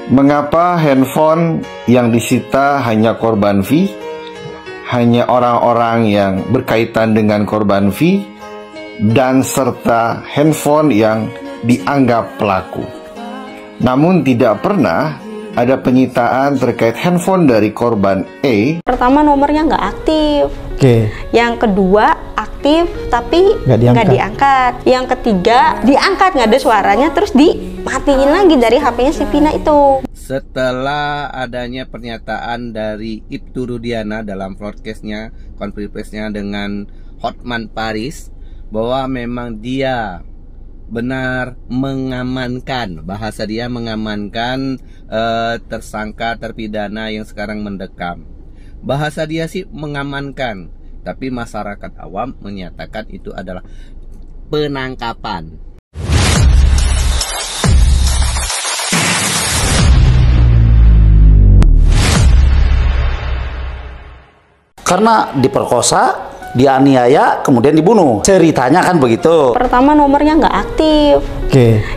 Mengapa handphone yang disita hanya korban V, hanya orang-orang yang berkaitan dengan korban V, dan serta handphone yang dianggap pelaku. Namun tidak pernah ada penyitaan terkait handphone dari korban E. Pertama, nomornya nggak aktif. Yang kedua, aktif tapi nggak diangkat. Yang ketiga, diangkat nggak ada suaranya, terus dimatiin lagi dari HP-nya si Vina itu. Setelah adanya pernyataan dari Ibtu Rudiana dalam broadcastnya, konferensi persnya dengan Hotman Paris, bahwa memang dia benar mengamankan, bahasa dia mengamankan tersangka terpidana yang sekarang mendekam. Bahasa dia sih mengamankan, tapi masyarakat awam menyatakan itu adalah penangkapan. Karena diperkosa, dianiaya, kemudian dibunuh. Ceritanya kan begitu. Pertama, nomornya nggak aktif.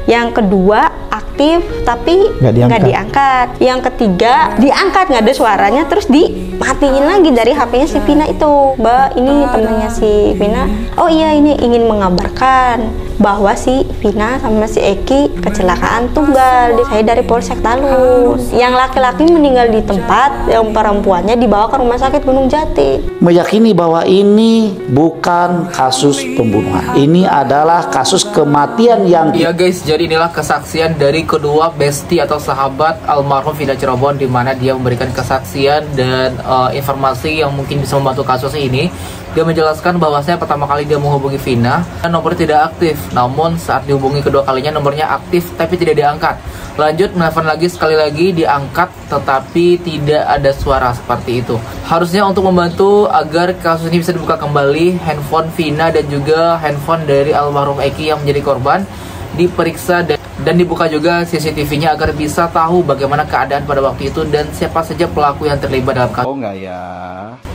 Yang kedua, aktif tapi nggak diangkat. Yang ketiga, diangkat nggak ada suaranya, terus dimatiin lagi dari HP-nya si Vina itu. Mbak, ini temennya si Vina. Oh iya, ini ingin mengabarkan bahwa si Vina sama si Eki kecelakaan tunggal. Saya dari Polsek Talun. Yang laki-laki meninggal di tempat, yang perempuannya dibawa ke Rumah Sakit Gunung Jati. Meyakini bahwa ini bukan kasus pembunuhan. Ini adalah kasus kematian yang... Ya guys, jadi inilah kesaksian dari kedua besti atau sahabat almarhum Vina Cirebon, di mana dia memberikan kesaksian dan informasi yang mungkin bisa membantu kasus ini. Dia menjelaskan bahwasanya pertama kali dia menghubungi Vina, nomor tidak aktif. Namun saat dihubungi kedua kalinya nomornya aktif tapi tidak diangkat. Lanjut menelpon lagi, sekali lagi diangkat tetapi tidak ada suara seperti itu. Harusnya untuk membantu agar kasus ini bisa dibuka kembali, handphone Vina dan juga handphone dari almarhum Eki yang menjadi korban diperiksa dan dibuka juga CCTV-nya agar bisa tahu bagaimana keadaan pada waktu itu dan siapa saja pelaku yang terlibat dalam kasus. Oh enggak ya?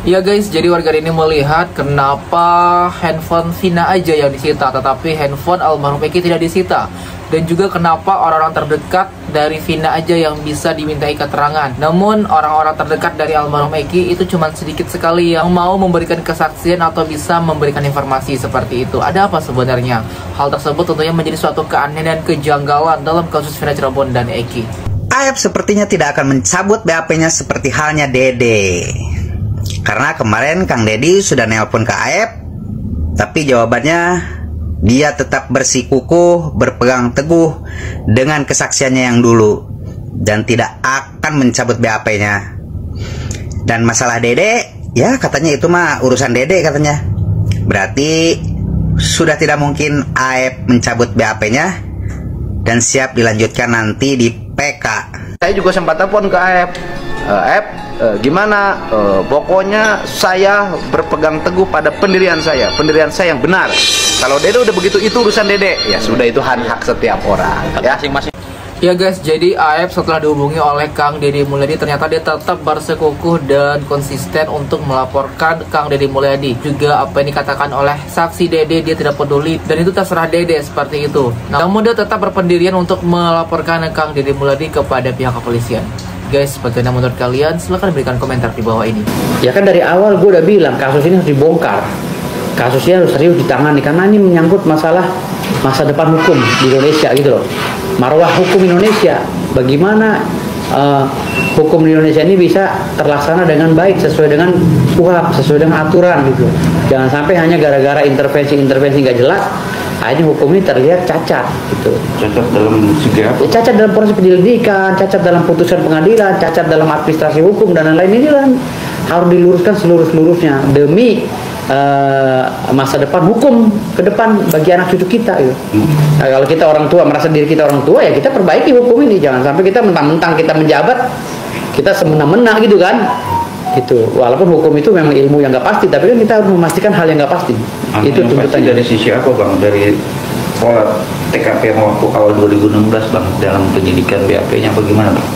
Ya guys, jadi warga ini melihat kenapa handphone Vina aja yang disita tetapi handphone almarhum Eki tidak disita. Dan juga kenapa orang-orang terdekat dari Vina aja yang bisa dimintai keterangan. Namun orang-orang terdekat dari almarhum Eki itu cuma sedikit sekali yang mau memberikan kesaksian atau bisa memberikan informasi seperti itu. Ada apa sebenarnya? Hal tersebut tentunya menjadi suatu keanehan dan kejanggalan dalam kasus Vina Cirebon dan Eki. Aep sepertinya tidak akan mencabut BAP-nya seperti halnya Dede. Karena kemarin Kang Dedi sudah nelpon ke Aep, tapi jawabannya dia tetap bersikukuh, berpegang teguh dengan kesaksiannya yang dulu dan tidak akan mencabut BAP-nya. Dan masalah Dede, ya katanya itu mah urusan Dede katanya. Berarti sudah tidak mungkin Aep mencabut BAP-nya dan siap dilanjutkan nanti di PK. Saya juga sempat telepon ke Aep. Gimana? Pokoknya saya berpegang teguh pada pendirian saya yang benar. Kalau Dede udah begitu, itu urusan Dede. Ya sudah, itu hak setiap orang. Ya, masing-masing. Ya guys, jadi Aep setelah dihubungi oleh Kang Deddy Mulyadi, ternyata dia tetap bersikukuh dan konsisten untuk melaporkan Kang Deddy Mulyadi. Juga apa yang dikatakan oleh saksi Dede, dia tidak peduli dan itu terserah Dede seperti itu. Namun dia tetap berpendirian untuk melaporkan Kang Deddy Mulyadi kepada pihak kepolisian. Guys, bagaimana menurut kalian? Silahkan berikan komentar di bawah ini. Ya kan dari awal gue udah bilang kasus ini harus dibongkar. Kasusnya harus serius ditangani karena ini menyangkut masalah masa depan hukum di Indonesia gitu loh. Marwah hukum Indonesia. Bagaimana hukum di Indonesia ini bisa terlaksana dengan baik sesuai dengan UHAP, sesuai dengan aturan gitu. Jangan sampai hanya gara-gara intervensi nggak jelas akhirnya hukum ini terlihat cacat gitu. Cacat dalam segi apa? Ya, cacat dalam proses penyelidikan, cacat dalam putusan pengadilan, cacat dalam administrasi hukum dan lain-lain. Ini kan harus diluruskan seluruhnya demi masa depan hukum ke depan bagi anak cucu kita gitu. Nah, kalau kita orang tua merasa diri kita orang tua, ya kita perbaiki hukum ini. Jangan sampai kita mentang-mentang kita menjabat kita semena-mena gitu kan. Gitu. Walaupun hukum itu memang ilmu yang nggak pasti, tapi kan kita harus memastikan hal yang nggak pasti. Itu tuntutannya. Dari sisi apa bang? Dari pola TKP yang waktu awal 2016 bang, dalam penyidikan BAP-nya bagaimana bang?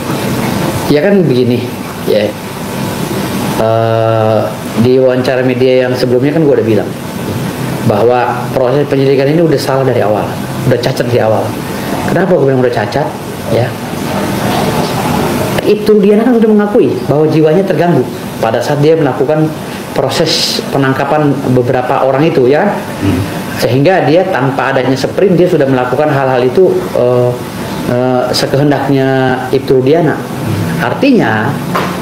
Ya kan begini, ya. Di wawancara media yang sebelumnya kan gue udah bilang bahwa proses penyelidikan ini udah salah dari awal, udah cacat dari awal. Kenapa gue bilang udah cacat? Ya, Ibtu Rudiana kan sudah mengakui bahwa jiwanya terganggu pada saat dia melakukan proses penangkapan beberapa orang itu, ya kan? Sehingga dia tanpa adanya sprint dia sudah melakukan hal-hal itu sekehendaknya Ibtu Rudiana. Artinya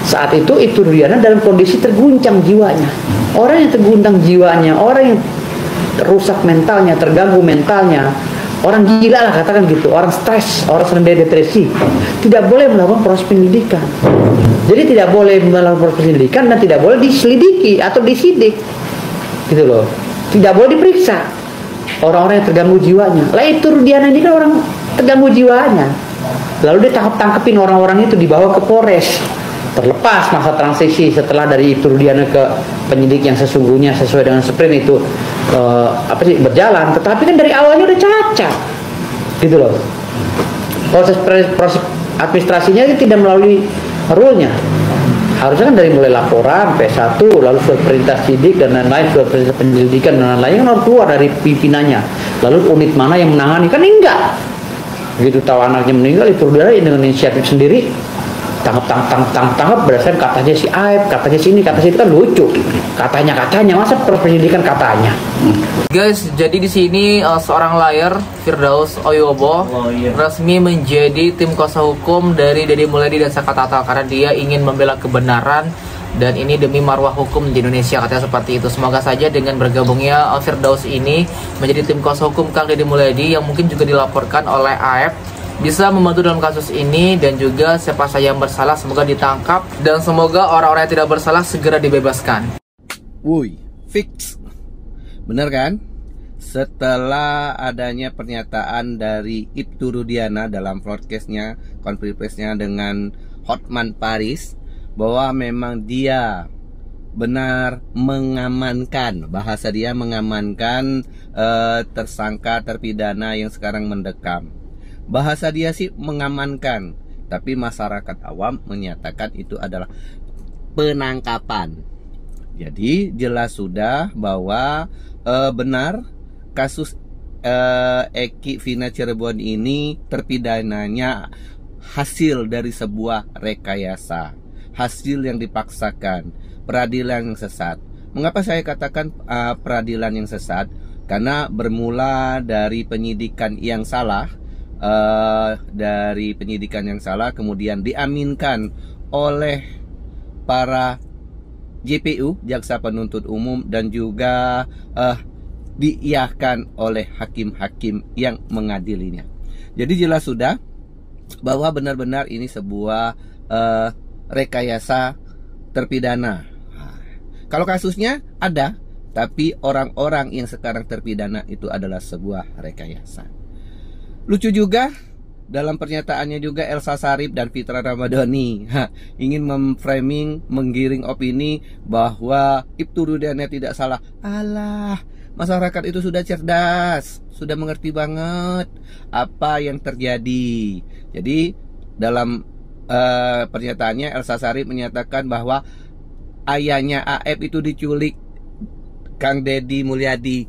saat itu Ibtu Rudiana dalam kondisi terguncang jiwanya. Orang yang terguncang jiwanya, orang yang rusak mentalnya, terganggu mentalnya, orang gila lah katakan gitu, orang stres, orang sedang depresi, tidak boleh melakukan proses penyelidikan. Jadi tidak boleh melakukan proses penyelidikan dan tidak boleh diselidiki atau disidik, gitu loh. Tidak boleh diperiksa orang-orang yang terganggu jiwanya. Lah Ibtu Rudiana ini kan orang terganggu jiwanya. Lalu dia tangkepin orang-orang itu, dibawa ke Polres. Terlepas masa transisi setelah dari Ibtu Rudiana ke penyidik yang sesungguhnya sesuai dengan sprint itu berjalan, tetapi kan dari awalnya udah cacat, gitu loh. Proses administrasinya itu tidak melalui rule-nya. Harusnya kan dari mulai laporan P1, lalu surat perintah sidik dan lain-lain, surat perintah penyelidikan dan lain-lain kan harus keluar dari pimpinannya. Lalu unit mana yang menangani, kan enggak. Begitu tahu anaknya meninggal, Ibtu Rudiana dengan inisiatif sendiri tangkap berdasarkan katanya si Aib, katanya sini, kata situ, kan lucu. Katanya masa proses penyelidikan katanya. Guys, jadi di sini seorang lawyer Firdaus Oyobo resmi menjadi tim kuasa hukum dari Deddy Mulyadi dan Saka Tatal karena dia ingin membela kebenaran dan ini demi marwah hukum di Indonesia, katanya seperti itu. Semoga saja dengan bergabungnya Firdaus ini menjadi tim kuasa hukum Kang Deddy Mulyadi yang mungkin juga dilaporkan oleh Aib bisa membantu dalam kasus ini, dan juga siapa saja yang bersalah semoga ditangkap dan semoga orang-orang yang tidak bersalah segera dibebaskan. Wuih, fix. Bener kan? Setelah adanya pernyataan dari Ibtu Rudiana dalam broadcastnya, konferensinya dengan Hotman Paris, bahwa memang dia benar mengamankan, bahasa dia mengamankan tersangka terpidana yang sekarang mendekam. Bahasa dia sih mengamankan, tapi masyarakat awam menyatakan itu adalah penangkapan. Jadi jelas sudah bahwa benar kasus Eki Vina Cirebon ini terpidananya hasil dari sebuah rekayasa, hasil yang dipaksakan, peradilan yang sesat. Mengapa saya katakan peradilan yang sesat? Karena bermula dari penyidikan yang salah, kemudian diaminkan oleh para JPU, jaksa penuntut umum, dan juga diiyahkan oleh hakim-hakim yang mengadilinya. Jadi jelas sudah bahwa benar-benar ini sebuah rekayasa terpidana. Kalau kasusnya ada, tapi orang-orang yang sekarang terpidana itu adalah sebuah rekayasa. Lucu juga dalam pernyataannya juga Elsa Sharif dan Fitra Ramadhani ingin memframing, menggiring opini bahwa Ibtu Rudiana tidak salah. Alah, masyarakat itu sudah cerdas, sudah mengerti banget apa yang terjadi. Jadi dalam pernyataannya Elsa Sharif menyatakan bahwa ayahnya Aib itu diculik Kang Deddy Mulyadi.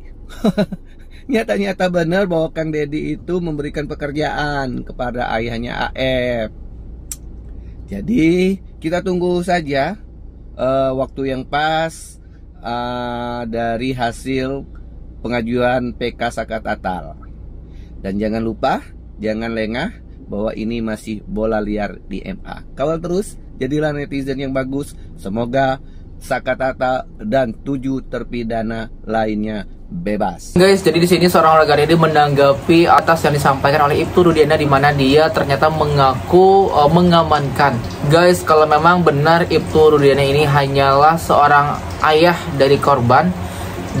Nyata-nyata benar bahwa Kang Deddy itu memberikan pekerjaan kepada ayahnya Aib. Jadi kita tunggu saja waktu yang pas dari hasil pengajuan PK Saka Tatal. Dan jangan lupa, jangan lengah bahwa ini masih bola liar di MA. Kawal terus, jadilah netizen yang bagus. Semoga Saka Tatal dan 7 terpidana lainnya bebas. Guys, jadi di sini seorang warga ini menanggapi atas yang disampaikan oleh Ibtu Rudiana, di mana dia ternyata mengaku mengamankan. Guys, kalau memang benar Ibtu Rudiana ini hanyalah seorang ayah dari korban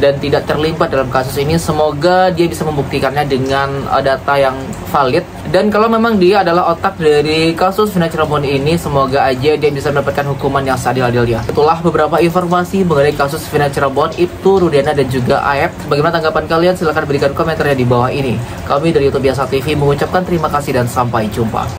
dan tidak terlibat dalam kasus ini, semoga dia bisa membuktikannya dengan data yang valid. Dan kalau memang dia adalah otak dari kasus Vina Cirebon ini, semoga aja dia bisa mendapatkan hukuman yang seadil-adilnya. Itulah beberapa informasi mengenai kasus Vina Cirebon, Ibtu Rudiana dan juga Aib. Bagaimana tanggapan kalian? Silahkan berikan komentarnya di bawah ini. Kami dari YouTube Biasa TV mengucapkan terima kasih dan sampai jumpa.